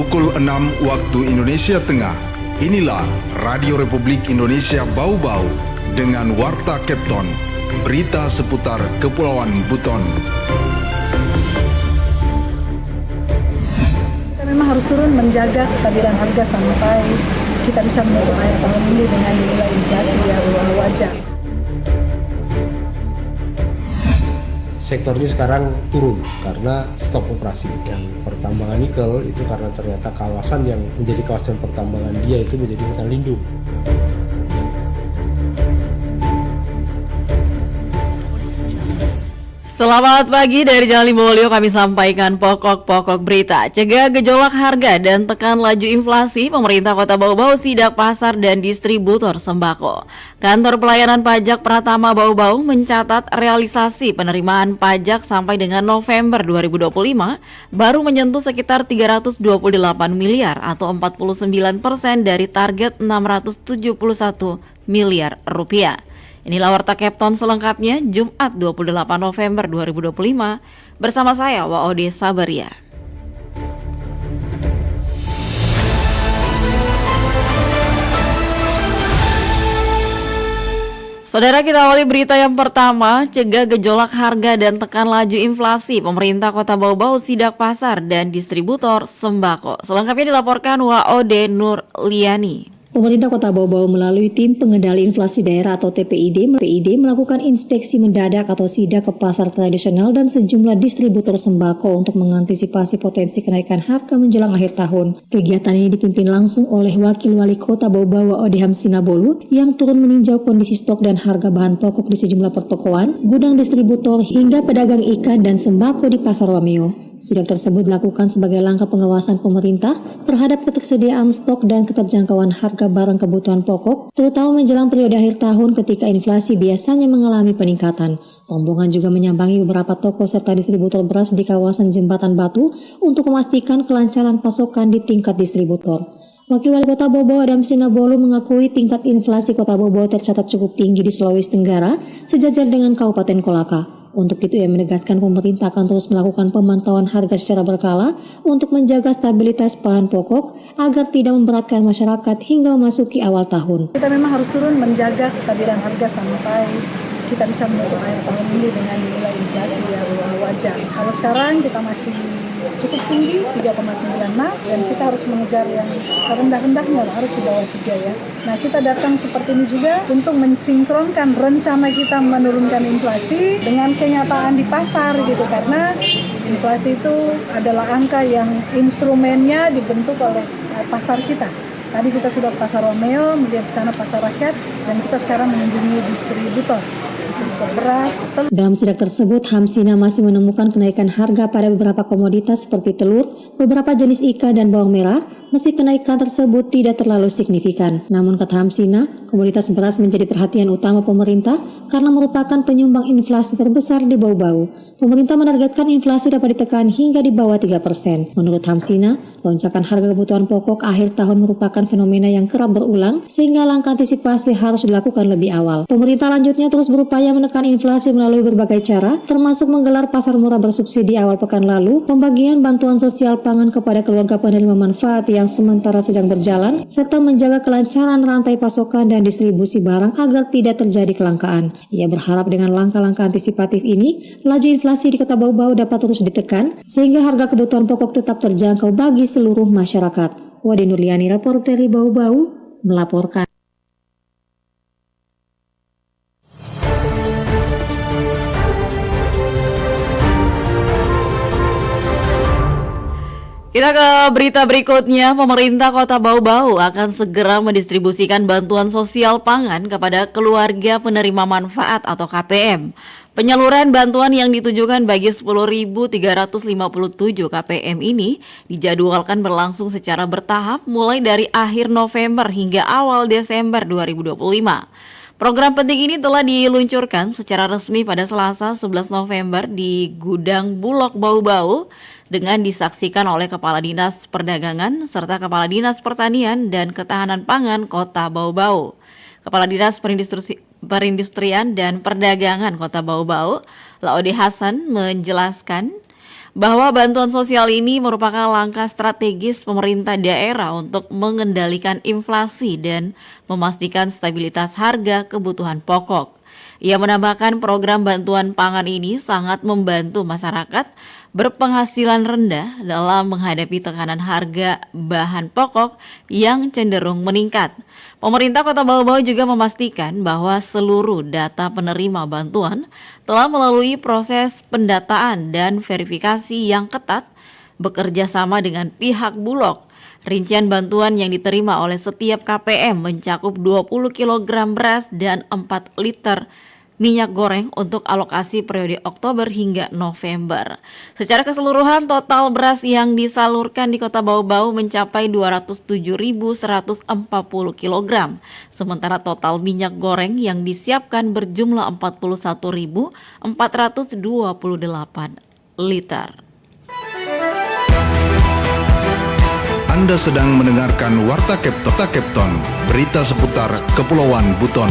Pukul 6 waktu Indonesia Tengah. Inilah Radio Republik Indonesia Bau-Bau dengan Warta Kepton. Berita seputar Kepulauan Buton. Kita memang harus turun menjaga kestabilan harga sampai kita bisa menutup akhir tahun ini dengan nilai inflasi yang wajar. Sektor ini sekarang turun karena stop operasi. Yang pertambangan nikel itu karena ternyata kawasan yang menjadi kawasan pertambangan dia itu menjadi hutan lindung. Selamat pagi dari Jalan Limbolio, kami sampaikan pokok-pokok berita. Cegah gejolak harga dan tekan laju inflasi, pemerintah Kota Bau-Bau sidak pasar dan distributor sembako. Kantor Pelayanan Pajak Pratama Bau-Bau mencatat realisasi penerimaan pajak sampai dengan November 2025 baru menyentuh sekitar 328 miliar atau 49% dari target 671 miliar rupiah. Inilah Warta Kepton selengkapnya Jumat 28 November 2025 bersama saya Waode Sabaria. Saudara, kita awali berita yang pertama, cegah gejolak harga dan tekan laju inflasi. Pemerintah Kota Bau-Bau sidak pasar dan distributor sembako. Selengkapnya dilaporkan Waode Nurliani. Pemerintah Kota Bau-Bau melalui Tim Pengendali Inflasi Daerah atau TPID melakukan inspeksi mendadak atau sidak ke pasar tradisional dan sejumlah distributor sembako untuk mengantisipasi potensi kenaikan harga menjelang akhir tahun. Kegiatan ini dipimpin langsung oleh Wakil Wali Kota Bau-Bau Waode Hamsinabolu yang turun meninjau kondisi stok dan harga bahan pokok di sejumlah pertokoan, gudang distributor hingga pedagang ikan dan sembako di Pasar Wameo. Sidak tersebut dilakukan sebagai langkah pengawasan pemerintah terhadap ketersediaan stok dan keterjangkauan harga barang kebutuhan pokok, terutama menjelang periode akhir tahun ketika inflasi biasanya mengalami peningkatan. Rombongan juga menyambangi beberapa toko serta distributor beras di kawasan Jembatan Batu untuk memastikan kelancaran pasokan di tingkat distributor. Wakil Wali Kota Bau-Bau Adam Sinabolu mengakui tingkat inflasi Kota Bau-Bau tercatat cukup tinggi di Sulawesi Tenggara sejajar dengan Kabupaten Kolaka. Untuk itu ia menegaskan pemerintah akan terus melakukan pemantauan harga secara berkala untuk menjaga stabilitas bahan pokok agar tidak memberatkan masyarakat hingga memasuki awal tahun. Kita memang harus turun menjaga kestabilan harga sampai kita bisa menutup akhir tahun ini dengan nilai inflasi yang wajar. Kalau sekarang kita masih cukup tinggi 3,96 dan kita harus mengejar yang serendah-rendahnya harus di bawah 3 ya. Nah, kita datang seperti ini juga untuk mensinkronkan rencana kita menurunkan inflasi dengan kenyataan di pasar gitu, karena inflasi itu adalah angka yang instrumennya dibentuk oleh pasar kita. Tadi kita sudah ke Pasar Romeo, melihat di sana pasar rakyat, dan kita sekarang mengunjungi distributor beras. Dalam sidak tersebut, Hamsina masih menemukan kenaikan harga pada beberapa komoditas seperti telur, beberapa jenis ikan dan bawang merah, meski kenaikan tersebut tidak terlalu signifikan. Namun kata Hamsina, komoditas beras menjadi perhatian utama pemerintah karena merupakan penyumbang inflasi terbesar di Bau-Bau. Pemerintah menargetkan inflasi dapat ditekan hingga di bawah 3%. Menurut Hamsina, lonjakan harga kebutuhan pokok akhir tahun merupakan fenomena yang kerap berulang sehingga langkah antisipasi harus dilakukan lebih awal. Pemerintah lanjutnya terus berupaya menekan inflasi melalui berbagai cara, termasuk menggelar pasar murah bersubsidi awal pekan lalu, pembagian bantuan sosial pangan kepada keluarga penerima manfaat yang sementara sedang berjalan, serta menjaga kelancaran rantai pasokan dan distribusi barang agar tidak terjadi kelangkaan. Ia berharap dengan langkah-langkah antisipatif ini, laju inflasi di Kota Bau-Bau dapat terus ditekan, sehingga harga kebutuhan pokok tetap terjangkau bagi seluruh masyarakat. Wade Nurliani, reporter dari Bau-Bau, melaporkan. Kita ke berita berikutnya, pemerintah Kota Bau-Bau akan segera mendistribusikan bantuan sosial pangan kepada keluarga penerima manfaat atau KPM. Penyaluran bantuan yang ditujukan bagi 10.357 KPM ini dijadwalkan berlangsung secara bertahap mulai dari akhir November hingga awal Desember 2025. Program penting ini telah diluncurkan secara resmi pada Selasa 11 November di Gudang Bulog Bau-Bau dengan disaksikan oleh Kepala Dinas Perdagangan serta Kepala Dinas Pertanian dan Ketahanan Pangan Kota Bau-Bau. Kepala Dinas Perindustrian dan Perdagangan Kota Bau-Bau, Laode Hasan, menjelaskan bahwa bantuan sosial ini merupakan langkah strategis pemerintah daerah untuk mengendalikan inflasi dan memastikan stabilitas harga kebutuhan pokok. Ia menambahkan program bantuan pangan ini sangat membantu masyarakat berpenghasilan rendah dalam menghadapi tekanan harga bahan pokok yang cenderung meningkat. Pemerintah Kota Bau-Bau juga memastikan bahwa seluruh data penerima bantuan telah melalui proses pendataan dan verifikasi yang ketat bekerja sama dengan pihak Bulog. Rincian bantuan yang diterima oleh setiap KPM mencakup 20 kg beras dan 4 liter minyak goreng untuk alokasi periode Oktober hingga November. Secara keseluruhan total beras yang disalurkan di Kota Bau-Bau mencapai 207.140 kg. Sementara total minyak goreng yang disiapkan berjumlah 41.428 liter. Anda sedang mendengarkan Warta Kepton, berita seputar Kepulauan Buton.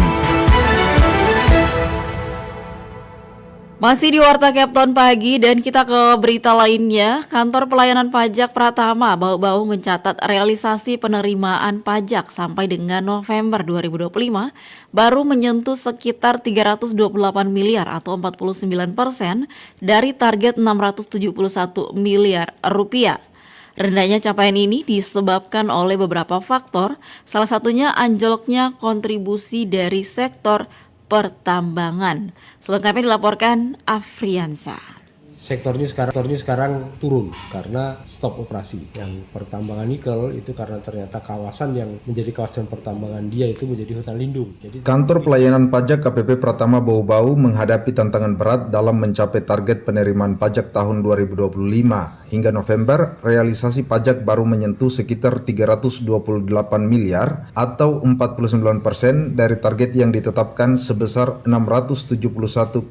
Masih di Warta Kepton pagi dan kita ke berita lainnya. Kantor Pelayanan Pajak Pratama Bau-Bau mencatat realisasi penerimaan pajak sampai dengan November 2025 baru menyentuh sekitar 328 miliar atau 49% dari target 671 miliar rupiah. Rendahnya capaian ini disebabkan oleh beberapa faktor, salah satunya anjloknya kontribusi dari sektor pertambangan. Selengkapnya dilaporkan Afriansa. Sektornya sekarang turun karena stop operasi. Yang pertambangan nikel itu karena ternyata kawasan yang menjadi kawasan pertambangan dia itu menjadi hutan lindung. Jadi Kantor Pelayanan Pajak KPP Pratama Bau-Bau menghadapi tantangan berat dalam mencapai target penerimaan pajak tahun 2025. Hingga November, realisasi pajak baru menyentuh sekitar 328 miliar atau 49% dari target yang ditetapkan sebesar 671,4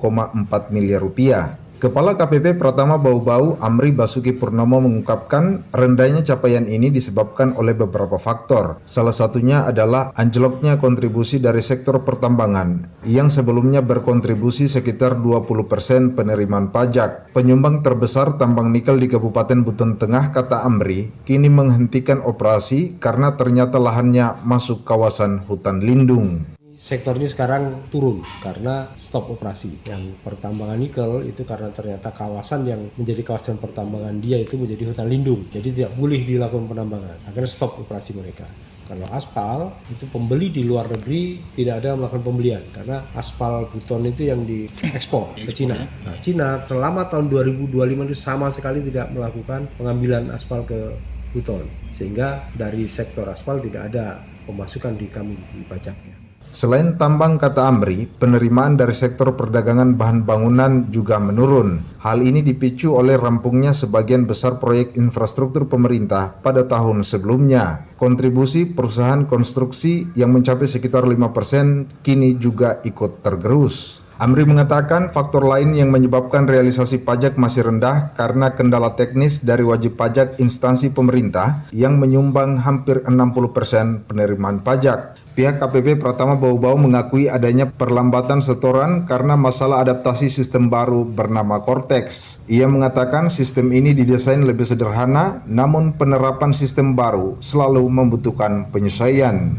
miliar rupiah. Kepala KPP Pratama Bau-Bau Amri Basuki Purnomo mengungkapkan rendahnya capaian ini disebabkan oleh beberapa faktor. Salah satunya adalah anjloknya kontribusi dari sektor pertambangan yang sebelumnya berkontribusi sekitar 20% penerimaan pajak. Penyumbang terbesar tambang nikel di Kabupaten Buton Tengah, kata Amri, kini menghentikan operasi karena ternyata lahannya masuk kawasan hutan lindung. sektornya sekarang turun karena stop operasi. Yang pertambangan nikel itu karena ternyata kawasan yang menjadi kawasan pertambangan dia itu menjadi hutan lindung, jadi tidak boleh dilakukan penambangan, akhirnya stop operasi mereka. Kalau aspal itu pembeli di luar negeri tidak ada melakukan pembelian karena aspal Buton itu yang diekspor ke Cina. Nah, Cina selama tahun 2025 itu sama sekali tidak melakukan pengambilan aspal ke Buton, sehingga dari sektor aspal tidak ada pemasukan di kami di pajaknya. Selain tambang, kata Amri, penerimaan dari sektor perdagangan bahan bangunan juga menurun. Hal ini dipicu oleh rampungnya sebagian besar proyek infrastruktur pemerintah pada tahun sebelumnya. Kontribusi perusahaan konstruksi yang mencapai sekitar 5% kini juga ikut tergerus. Amri mengatakan faktor lain yang menyebabkan realisasi pajak masih rendah karena kendala teknis dari wajib pajak instansi pemerintah yang menyumbang hampir 60% penerimaan pajak. Pihak KPP Pratama Bau-Bau mengakui adanya perlambatan setoran karena masalah adaptasi sistem baru bernama Cortex. Ia mengatakan sistem ini didesain lebih sederhana, namun penerapan sistem baru selalu membutuhkan penyesuaian.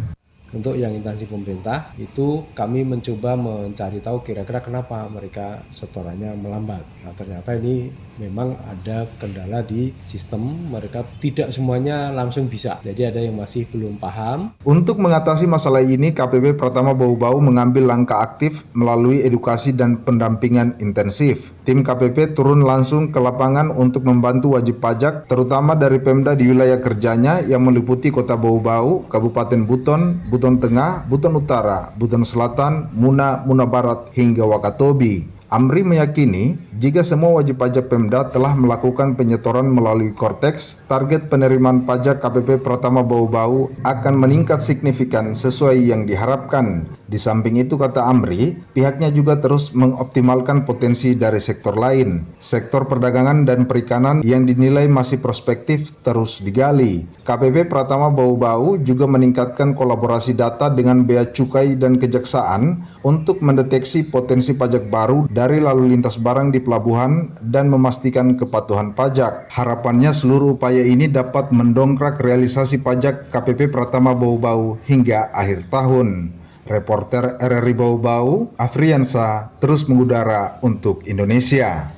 Untuk yang instansi pemerintah itu kami mencoba mencari tahu kira-kira kenapa mereka setorannya melambat. Nah, ternyata ini memang ada kendala di sistem, mereka tidak semuanya langsung bisa. Jadi ada yang masih belum paham. Untuk mengatasi masalah ini, KPP Pratama Bau-Bau mengambil langkah aktif melalui edukasi dan pendampingan intensif. Tim KPP turun langsung ke lapangan untuk membantu wajib pajak, terutama dari Pemda di wilayah kerjanya yang meliputi Kota Bau-Bau, Kabupaten Buton, Buton Tengah, Buton Utara, Buton Selatan, Muna, Muna Barat, hingga Wakatobi. Amri meyakini jika semua wajib pajak Pemda telah melakukan penyetoran melalui Cortex, target penerimaan pajak KPP Pratama Bau-Bau akan meningkat signifikan sesuai yang diharapkan. Di samping itu, kata Amri, pihaknya juga terus mengoptimalkan potensi dari sektor lain. Sektor perdagangan dan perikanan yang dinilai masih prospektif terus digali. KPP Pratama Bau-Bau juga meningkatkan kolaborasi data dengan Bea Cukai dan Kejaksaan untuk mendeteksi potensi pajak baru dari lalu lintas barang di pelabuhan dan memastikan kepatuhan pajak. Harapannya seluruh upaya ini dapat mendongkrak realisasi pajak KPP Pratama Bau-Bau hingga akhir tahun. Reporter RRI Bau-Bau, Afriansa, terus mengudara untuk Indonesia.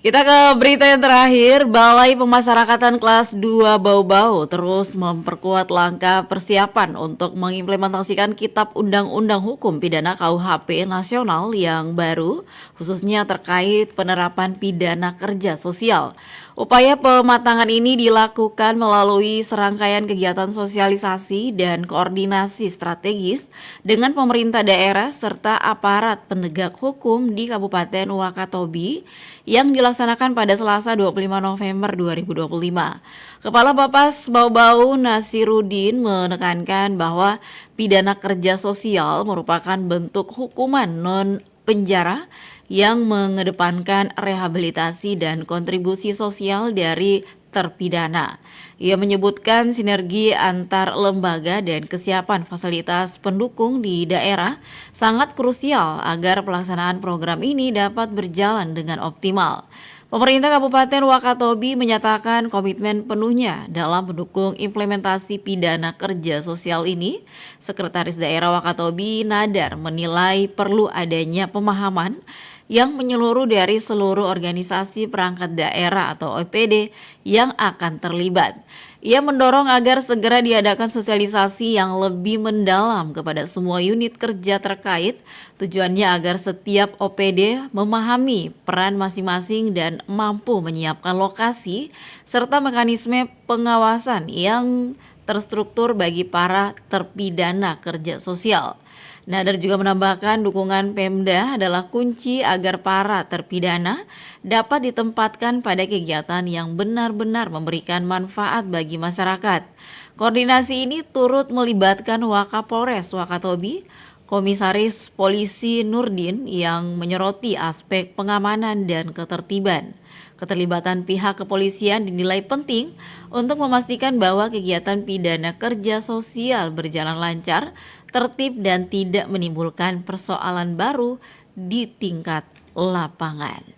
Kita ke berita yang terakhir. Balai Pemasyarakatan Kelas 2 Bau-Bau terus memperkuat langkah persiapan untuk mengimplementasikan Kitab Undang-Undang Hukum Pidana KUHP Nasional yang baru, khususnya terkait penerapan pidana kerja sosial. Upaya pematangan ini dilakukan melalui serangkaian kegiatan sosialisasi dan koordinasi strategis dengan pemerintah daerah serta aparat penegak hukum di Kabupaten Wakatobi yang dilaksanakan pada Selasa 25 November 2025. Kepala Bapas Bau-Bau Nasirudin menekankan bahwa pidana kerja sosial merupakan bentuk hukuman non-penjara yang mengedepankan rehabilitasi dan kontribusi sosial dari terpidana. Ia menyebutkan sinergi antar lembaga dan kesiapan fasilitas pendukung di daerah sangat krusial agar pelaksanaan program ini dapat berjalan dengan optimal. Pemerintah Kabupaten Wakatobi menyatakan komitmen penuhnya dalam mendukung implementasi pidana kerja sosial ini. Sekretaris Daerah Wakatobi Nadar menilai perlu adanya pemahaman yang menyeluruh dari seluruh organisasi perangkat daerah atau OPD yang akan terlibat. Ia mendorong agar segera diadakan sosialisasi yang lebih mendalam kepada semua unit kerja terkait. Tujuannya agar setiap OPD memahami peran masing-masing dan mampu menyiapkan lokasi serta mekanisme pengawasan yang terstruktur bagi para terpidana kerja sosial. Nadar juga menambahkan dukungan Pemda adalah kunci agar para terpidana dapat ditempatkan pada kegiatan yang benar-benar memberikan manfaat bagi masyarakat. Koordinasi ini turut melibatkan Wakapolres Wakatobi, Komisaris Polisi Nurdin yang menyoroti aspek pengamanan dan ketertiban. Keterlibatan pihak kepolisian dinilai penting untuk memastikan bahwa kegiatan pidana kerja sosial berjalan lancar, tertib dan tidak menimbulkan persoalan baru di tingkat lapangan.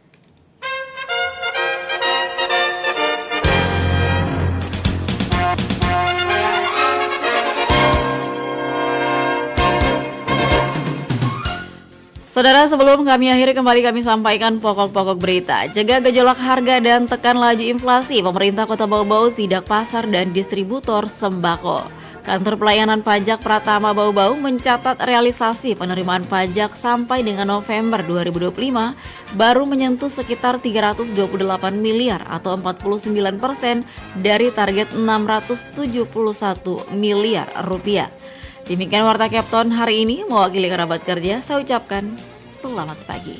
Saudara, sebelum kami akhiri, kembali kami sampaikan pokok-pokok berita. Jaga gejolak harga dan tekan laju inflasi. Pemerintah Kota Bau-Bau sidak pasar dan distributor sembako. Kantor Pelayanan Pajak Pratama Bau-Bau mencatat realisasi penerimaan pajak sampai dengan November 2025 baru menyentuh sekitar 328 miliar atau 49% dari target 671 miliar rupiah. Demikian Warta Kepton hari ini, mewakili kerabat kerja, saya ucapkan selamat pagi.